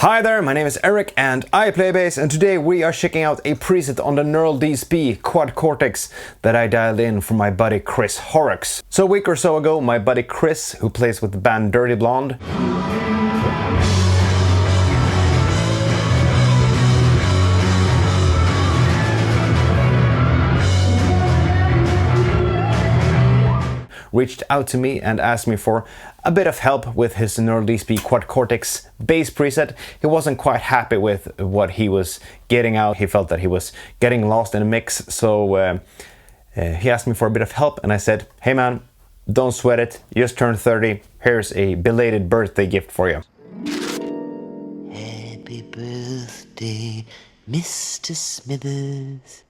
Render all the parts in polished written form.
Hi there, my name is Erik and I play bass, and today we are checking out a preset on the Neural DSP Quad Cortex that I dialed in from my buddy Chris Horrocks. So a week or so ago, my buddy Chris, who plays with the band Dirty Blonde, reached out to me and asked me for a bit of help with his Neural DSP Quad Cortex bass preset. He wasn't quite happy with what he was getting out. He felt that he was getting lost in a mix, so he asked me for a bit of help, and I said, hey man, don't sweat it, you just turned 30, here's a belated birthday gift for you. Happy birthday, Mr. Smithers.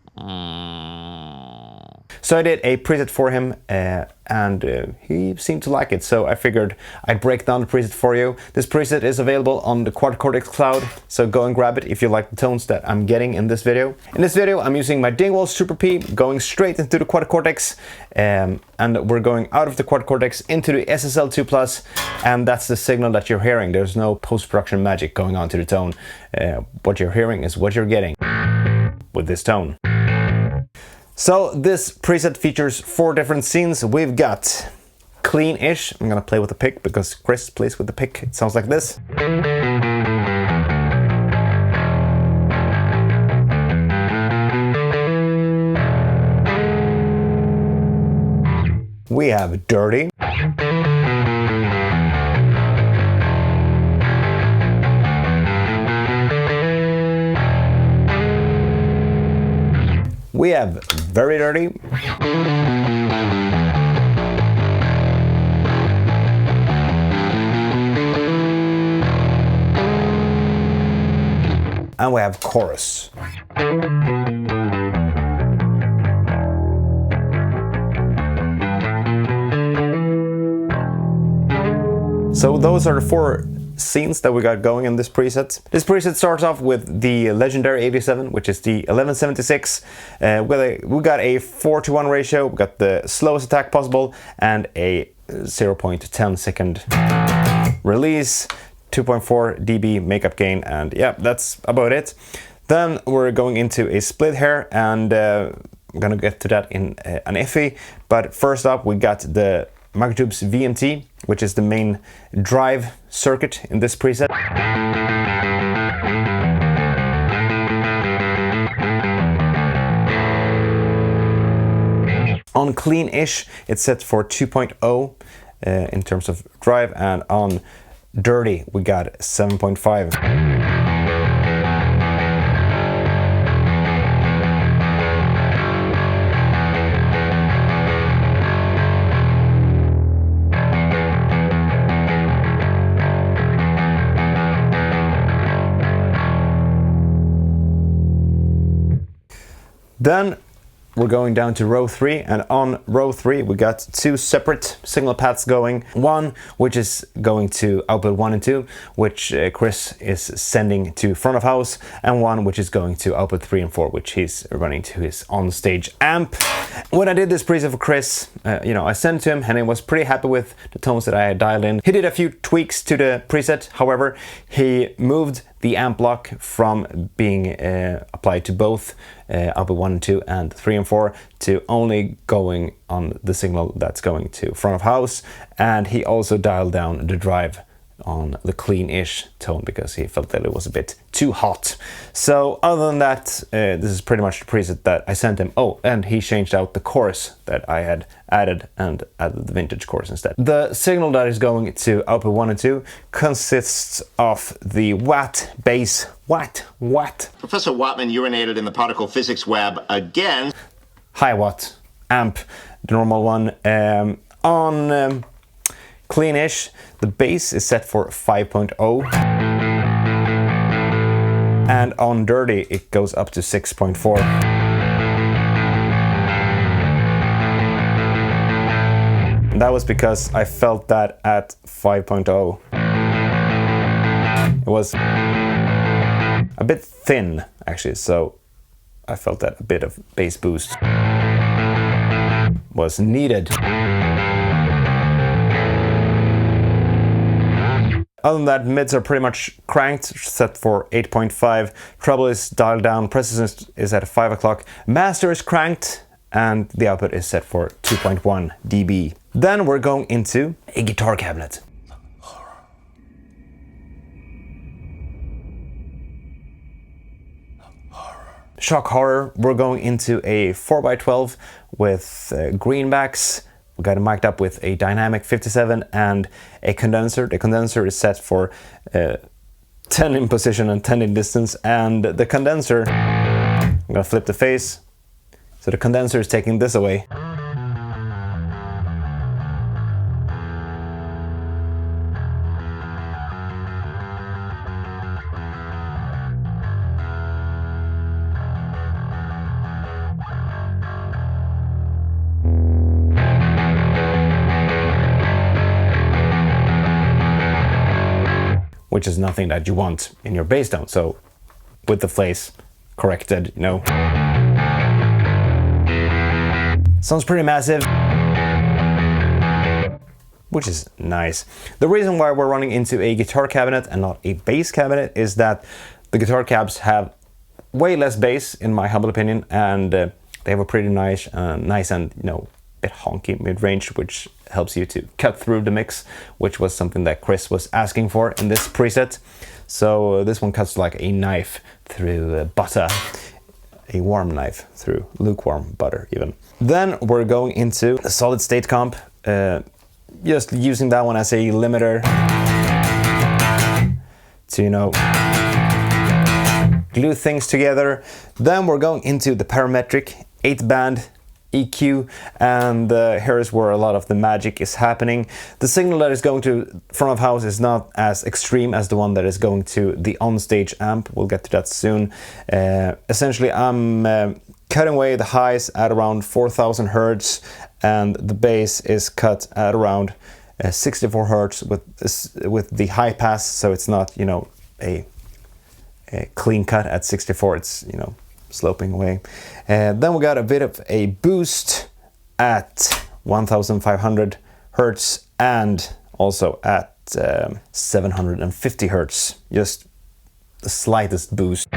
So I did a preset for him and he seemed to like it, so I figured I'd break down the preset for you. This preset is available on the Quad Cortex cloud, so go and grab it if you like the tones that I'm getting in this video. In this video I'm using my Dingwall Super P, going straight into the Quad Cortex, and we're going out of the Quad Cortex into the SSL2 Plus, and that's the signal that you're hearing. There's no post-production magic going on to the tone. What you're hearing is what you're getting with this tone. So this preset features 4 different scenes. We've got clean-ish. I'm gonna play with the pick because Chris plays with the pick. It sounds like this. We have dirty. We have very dirty. And we have chorus. So those are the 4 scenes that we got going in this preset. This preset starts off with the legendary 87, which is the 1176. We got a 4:1 ratio, we got the slowest attack possible, and a 0.10 second release, 2.4 dB makeup gain, and yeah, that's about it. Then we're going into a split hair, and I'm gonna get to that in an Effie, but first up we got the Microtube's VMT, which is the main drive circuit in this preset. On clean-ish, it's set for 2.0 in terms of drive, and on dirty, we got 7.5. Then we're going down to row 3, and on row 3 we got 2 separate signal paths going. One which is going to output 1 and 2, which Chris is sending to front of house, and one which is going to output 3 and 4, which he's running to his on-stage amp. When I did this preset for Chris, I sent to him and he was pretty happy with the tones that I had dialed in. He did a few tweaks to the preset, however, he moved the amp block from being applied to both output 1 and 2 and 3 and 4 to only going on the signal that's going to front of house, and he also dialed down the drive on the clean-ish tone because he felt that it was a bit too hot. So other than that, this is pretty much the preset that I sent him. Oh, and he changed out the chorus that I had added and added the vintage chorus instead. The signal that is going to output 1 and 2 consists of the watt bass. Watt. Professor Wattman urinated in the particle physics web again. High watt amp, the normal one. On clean-ish, the bass is set for 5.0, and on dirty it goes up to 6.4. That was because I felt that at 5.0 it was a bit thin actually, so I felt that a bit of bass boost was needed. Other than that, mids are pretty much cranked, set for 8.5. Treble is dialed down, precision is at 5 o'clock. Master is cranked, and the output is set for 2.1 dB. Then we're going into a guitar cabinet. Shock horror, we're going into a 4x12 with greenbacks. We got it mic'd up with a dynamic 57 and a condenser. The condenser is set for 10 in position and 10 in distance, and the condenser, I'm gonna flip the face. So the condenser is taking this away. Which is nothing that you want in your bass tone. So with the place corrected, you know. Sounds pretty massive, which is nice. The reason why we're running into a guitar cabinet and not a bass cabinet is that the guitar cabs have way less bass, in my humble opinion, and they have a pretty nice and, you know, bit honky mid-range, which helps you to cut through the mix, which was something that Chris was asking for in this preset. So this one cuts like a knife through butter, a warm knife through lukewarm butter even. Then we're going into a solid state comp, just using that one as a limiter to, you know, glue things together. Then we're going into the parametric 8-band EQ, and here is where a lot of the magic is happening. The signal that is going to front of house is not as extreme as the one that is going to the on-stage amp. We'll get to that soon. Essentially, I'm cutting away the highs at around 4000 hertz, and the bass is cut at around 64 hertz with the high pass, so it's not, you know, a clean cut at 64. It's, you know, sloping away. Then we got a bit of a boost at 1500 hertz and also at 750 hertz, just the slightest boost.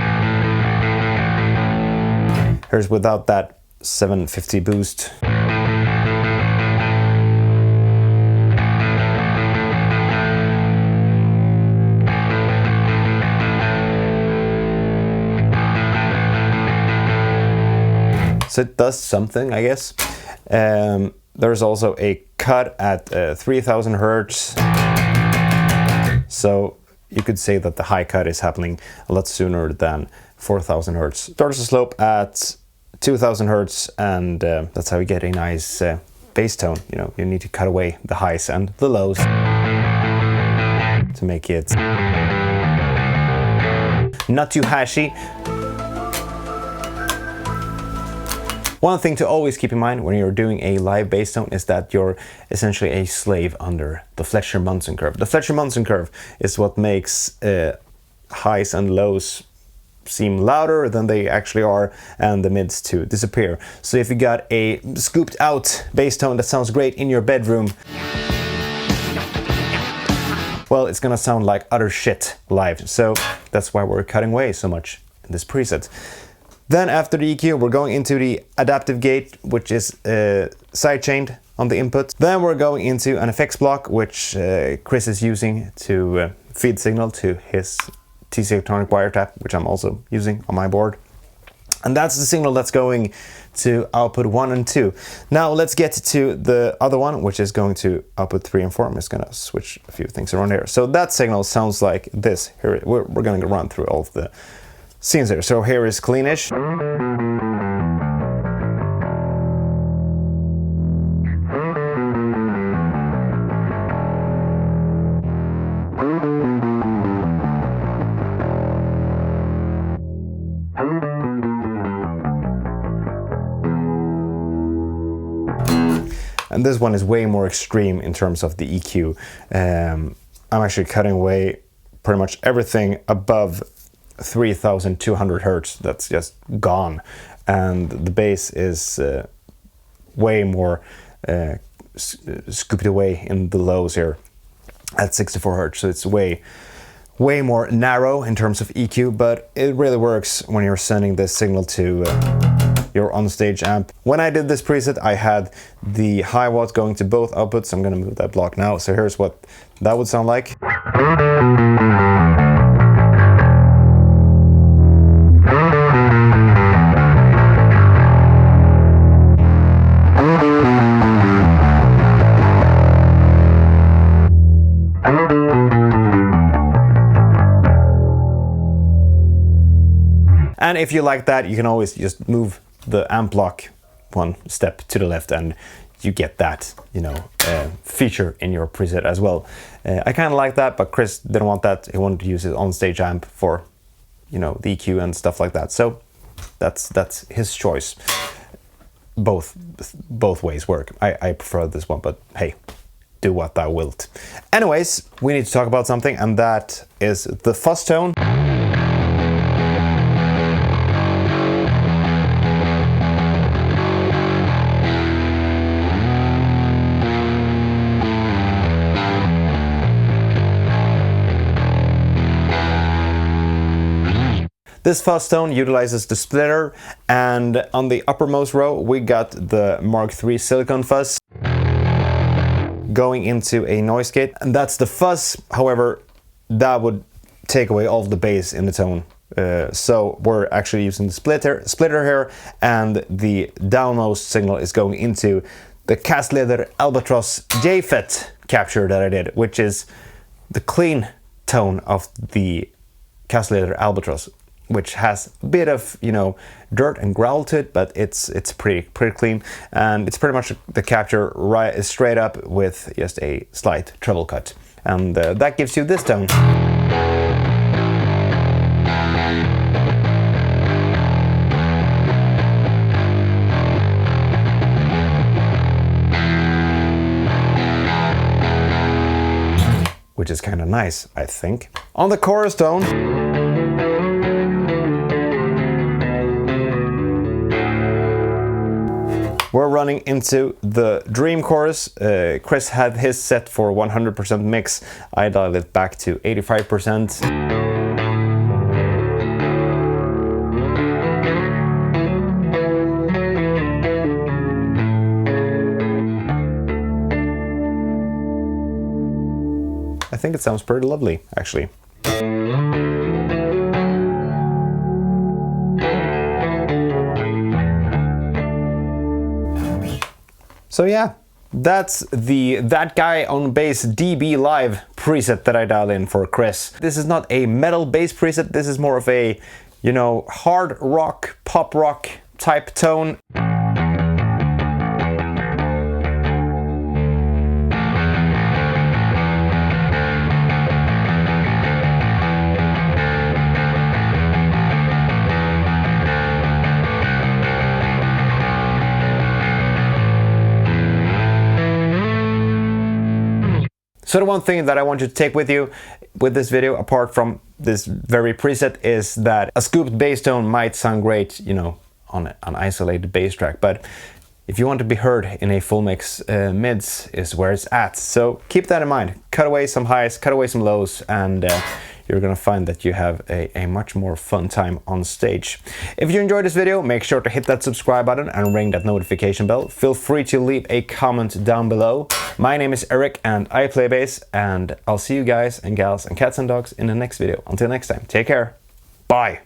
Here's without that 750 boost. So it does something, I guess. There's also a cut at 3000 hertz. So you could say that the high cut is happening a lot sooner than 4000 hertz. Starts the slope at 2000 hertz, and that's how you get a nice bass tone. You know, you need to cut away the highs and the lows to make it not too hashy. One thing to always keep in mind when you're doing a live bass tone is that you're essentially a slave under the Fletcher-Munson curve. The Fletcher-Munson curve is what makes highs and lows seem louder than they actually are, and the mids to disappear. So if you got a scooped out bass tone that sounds great in your bedroom, well, it's gonna sound like utter shit live. So that's why we're cutting away so much in this preset. Then after the EQ, we're going into the adaptive gate, which is sidechained on the input. Then we're going into an effects block, which Chris is using to feed signal to his TC Electronic wiretap, which I'm also using on my board. And that's the signal that's going to output 1 and 2. Now let's get to the other one, which is going to output 3 and 4. I'm just gonna switch a few things around here. So that signal sounds like this. Here, we're gonna run through all of the scenes there. So here is cleanish. And this one is way more extreme in terms of the EQ. I'm actually cutting away pretty much everything above 3200 hertz. That's just gone. And the bass is way more scooped away in the lows here. at 64 Hz, so it's way more narrow in terms of EQ, but it really works when you're sending this signal to your onstage amp. When I did this preset, I had the high watt going to both outputs. I'm gonna move that block now, so here's what that would sound like. And if you like that, you can always just move the amp block one step to the left and you get that, you know, feature in your preset as well. I kind of like that, but Chris didn't want that. He wanted to use his on-stage amp for, you know, the EQ and stuff like that. So that's his choice. Both ways work. I prefer this one, but hey, do what thou wilt. Anyways, we need to talk about something, and that is the fuzz tone. This fuzz tone utilizes the splitter, and on the uppermost row we got the Mark III silicone fuzz going into a noise gate, and that's the fuzz. However, that would take away all of the bass in the tone. So we're actually using the splitter here, and the downmost signal is going into the Kastleder Albatross JFET capture that I did, which is the clean tone of the Kastleder Albatross, which has a bit of, you know, dirt and growl to it, but it's pretty clean, and it's pretty much the capture right straight up with just a slight treble cut, and that gives you this tone. Which is kind of nice, I think. On the chorus tone, we're running into the Dream chorus. Chris had his set for 100% mix. I dialed it back to 85%. I think it sounds pretty lovely, actually. So yeah, that's the That Guy on Bass DB Live preset that I dialed in for Chris. This is not a metal bass preset, this is more of a, you know, hard rock, pop rock type tone. So the one thing that I want you to take with you with this video, apart from this very preset, is that a scooped bass tone might sound great, you know, on an isolated bass track, but if you want to be heard in a full mix, mids is where it's at. So keep that in mind. Cut away some highs, cut away some lows, and you're gonna find that you have a much more fun time on stage. If you enjoyed this video, make sure to hit that subscribe button and ring that notification bell. Feel free to leave a comment down below. My name is Erik and I play bass, and I'll see you guys and gals and cats and dogs in the next video. Until next time, take care. Bye.